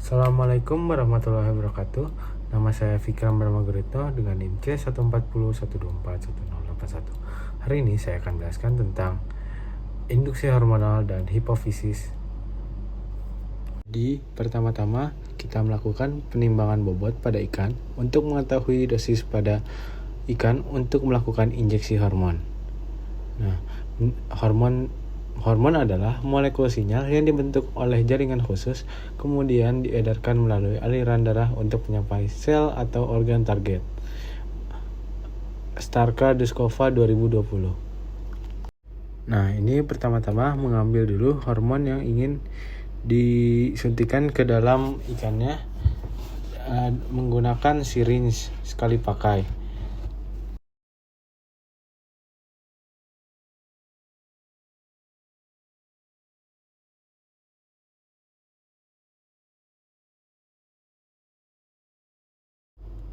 Assalamualaikum warahmatullahi wabarakatuh. Nama saya Fikram Brahmaguritno dengan NIM C14012411081. Hari ini saya akan menjelaskan tentang induksi hormonal dan hipofisis. Jadi, pertama-tama kita melakukan penimbangan bobot pada ikan untuk mengetahui dosis pada ikan untuk melakukan injeksi hormon. Nah, hormon adalah molekul sinyal yang dibentuk oleh jaringan khusus, kemudian diedarkan melalui aliran darah untuk menyampai sel atau organ target. Starka-Duskova 2020. Nah, ini pertama-tama mengambil dulu hormon yang ingin disuntikan ke dalam ikannya menggunakan syringe sekali pakai.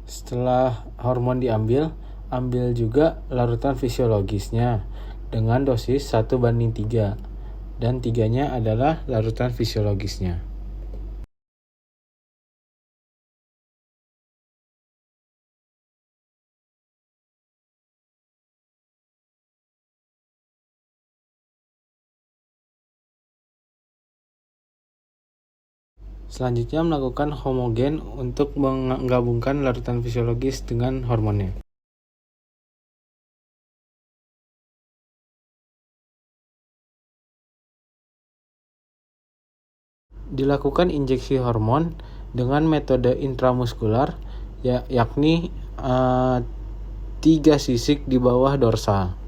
Setelah hormon diambil, ambil juga larutan fisiologisnya dengan dosis 1:3 dan 3-nya adalah larutan fisiologisnya. Selanjutnya melakukan homogen untuk menggabungkan larutan fisiologis dengan hormonnya. Dilakukan injeksi hormon dengan metode intramuskular yakni 3 sisik di bawah dorsal.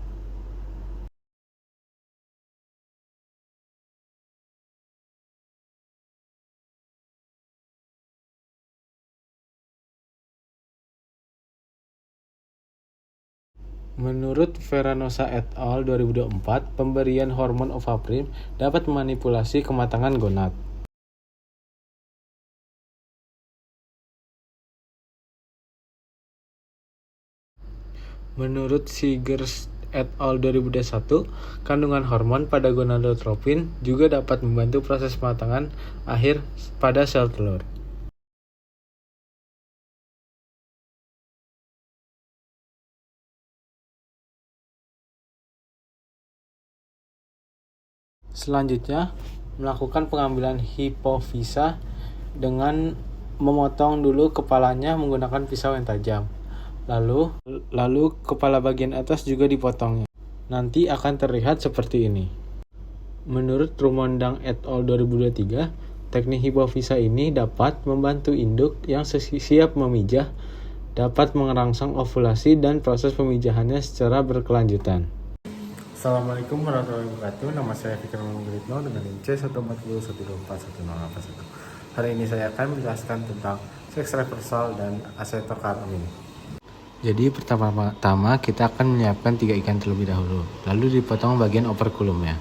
Menurut Veranosa et al. 2024, pemberian hormon Ovaprin dapat memanipulasi kematangan gonad. Menurut Seegers et al. 2021, kandungan hormon pada gonadotropin juga dapat membantu proses pematangan akhir pada sel telur. Selanjutnya, melakukan pengambilan hipofisa dengan memotong dulu kepalanya menggunakan pisau yang tajam. Lalu kepala bagian atas juga dipotongnya. Nanti akan terlihat seperti ini. Menurut Rumondang et al. 2023, teknik hipofisa ini dapat membantu induk yang siap memijah dapat merangsang ovulasi dan proses pemijahannya secara berkelanjutan. Assalamualaikum warahmatullahi wabarakatuh. Nama saya Fikram Brahmaguritno dengan NIM C14012411081. Hari ini saya akan menjelaskan tentang seks reversal dan acetylcarnitine. Jadi pertama-tama kita akan menyiapkan 3 ikan terlebih dahulu, lalu dipotong bagian operkulumnya.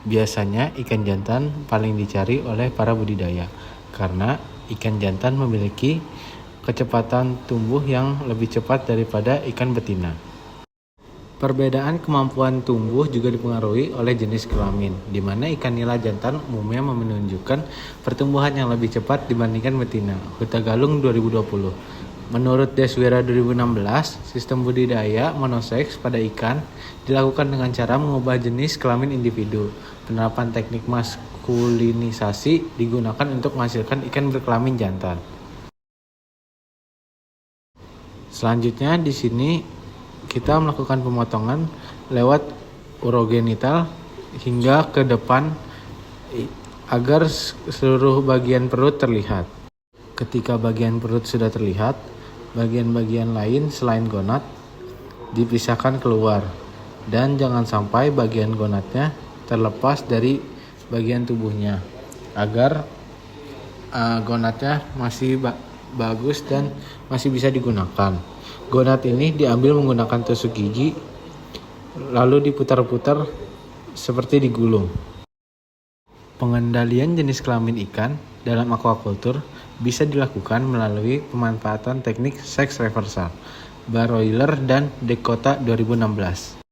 Biasanya ikan jantan paling dicari oleh para budidaya karena ikan jantan memiliki kecepatan tumbuh yang lebih cepat daripada ikan betina. Perbedaan kemampuan tumbuh juga dipengaruhi oleh jenis kelamin, di mana ikan nila jantan umumnya menunjukkan pertumbuhan yang lebih cepat dibandingkan betina. Hutagalung 2020. Menurut Deswira 2016, sistem budidaya monoseks pada ikan dilakukan dengan cara mengubah jenis kelamin individu. Penerapan teknik maskulinisasi digunakan untuk menghasilkan ikan berkelamin jantan. Selanjutnya di sini kita melakukan pemotongan lewat urogenital hingga ke depan agar seluruh bagian perut terlihat. Ketika bagian perut sudah terlihat, bagian-bagian lain selain gonad dipisahkan keluar dan jangan sampai bagian gonadnya terlepas dari bagian tubuhnya agar gonadnya masih bagus dan masih bisa digunakan. Gonad ini diambil menggunakan tusuk gigi, lalu diputar-putar seperti digulung. Pengendalian jenis kelamin ikan dalam aquaculture bisa dilakukan melalui pemanfaatan teknik seks reversal, Baroiler dan Dekota 2016.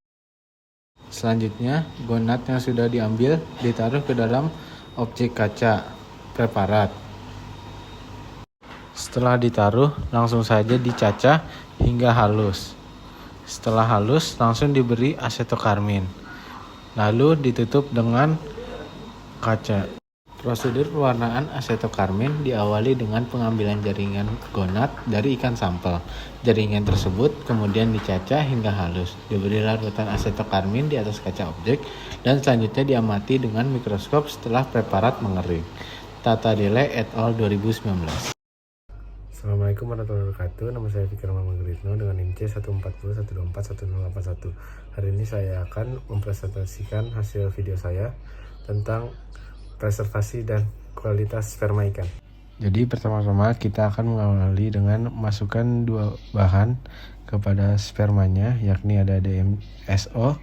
Selanjutnya, gonad yang sudah diambil ditaruh ke dalam objek kaca. preparat. Setelah ditaruh, langsung saja dicacah hingga halus. Setelah halus, langsung diberi asetokarmin. Lalu ditutup dengan kaca. Prosedur pewarnaan asetokarmin diawali dengan pengambilan jaringan gonad dari ikan sampel. Jaringan tersebut kemudian dicacah hingga halus. Diberi larutan asetokarmin di atas kaca objek dan selanjutnya diamati dengan mikroskop setelah preparat mengering. Tata Dele et al. 2019. Assalamualaikum warahmatullahi wabarakatuh. Nama saya Fikar Mamanggeritno dengan NIM C14012411081. Hari ini saya akan mempresentasikan hasil video saya tentang preservasi dan kualitas sperma ikan. Jadi pertama-tama kita akan mengawali dengan masukkan dua bahan kepada spermanya, yakni ada DMSO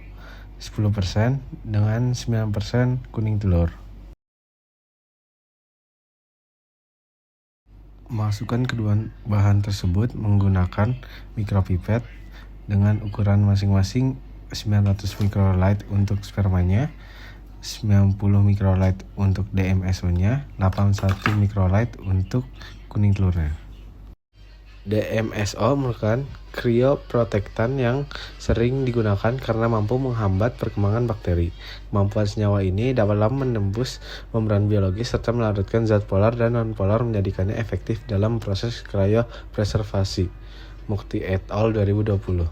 10% dengan 9% kuning telur. Masukkan kedua bahan tersebut menggunakan mikropipet dengan ukuran masing-masing 900 mikroliter untuk spermanya, 90 mikroliter untuk DMSO-nya, 81 mikroliter untuk kuning telurnya. DMSO merupakan cryoprotectant yang sering digunakan karena mampu menghambat perkembangan bakteri. Kemampuan senyawa ini dapat menembus membran biologis serta melarutkan zat polar dan non-polar menjadikannya efektif dalam proses cryopreservasi. Mukti et al. 2020.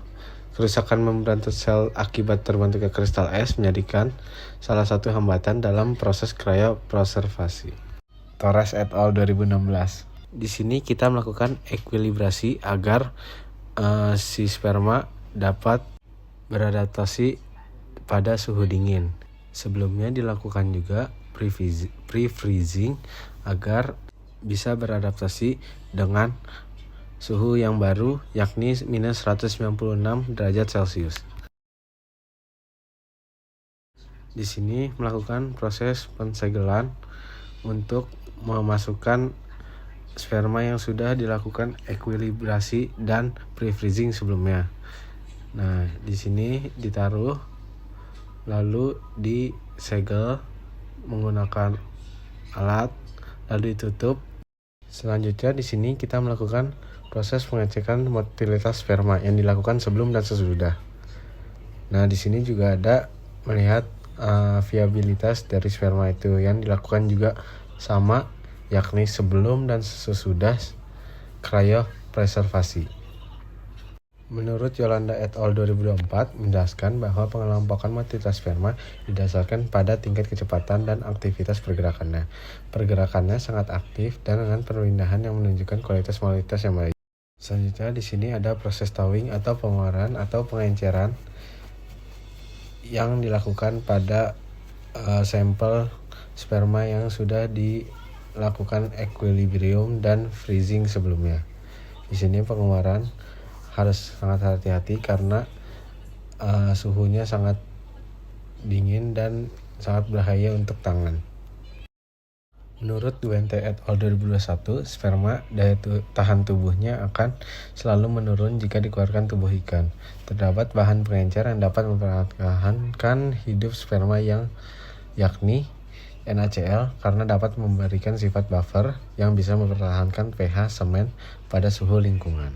Kerusakan membran sel akibat terbentuknya kristal es menjadikan salah satu hambatan dalam proses cryopreservasi. Torres et al. 2016. Di sini kita melakukan ekuilibrasi agar si sperma dapat beradaptasi pada suhu dingin. Sebelumnya dilakukan juga pre-freezing agar bisa beradaptasi dengan suhu yang baru, yakni minus 196 derajat Celcius. Di sini melakukan proses pensegelan untuk memasukkan sperma yang sudah dilakukan ekuilibrasi dan pre-freezing sebelumnya. Nah, di sini ditaruh lalu disegel menggunakan alat lalu ditutup. Selanjutnya di sini kita melakukan proses pengecekan motilitas sperma yang dilakukan sebelum dan sesudah. Nah, di sini juga ada melihat viabilitas dari sperma itu yang dilakukan juga sama, yakni sebelum dan sesudah cryopreservasi. Menurut Yolanda et al. 2024 menjelaskan bahwa pengelompokan motilitas sperma didasarkan pada tingkat kecepatan dan aktivitas pergerakannya. Pergerakannya sangat aktif dan dengan perpindahan yang menunjukkan kualitas motilitas yang baik. Selanjutnya di sini ada proses thawing atau pengeluaran atau pengenceran yang dilakukan pada sampel sperma yang sudah dilakukan equilibrium dan freezing sebelumnya. Di sini pengeluaran harus sangat hati-hati karena suhunya sangat dingin dan sangat berbahaya untuk tangan. Menurut Duente et al. 2021, sperma daya tahan tubuhnya akan selalu menurun jika dikeluarkan tubuh ikan. Terdapat bahan pengencer yang dapat mempertahankan hidup sperma yang yakni NaCl karena dapat memberikan sifat buffer yang bisa mempertahankan pH semen pada suhu lingkungan.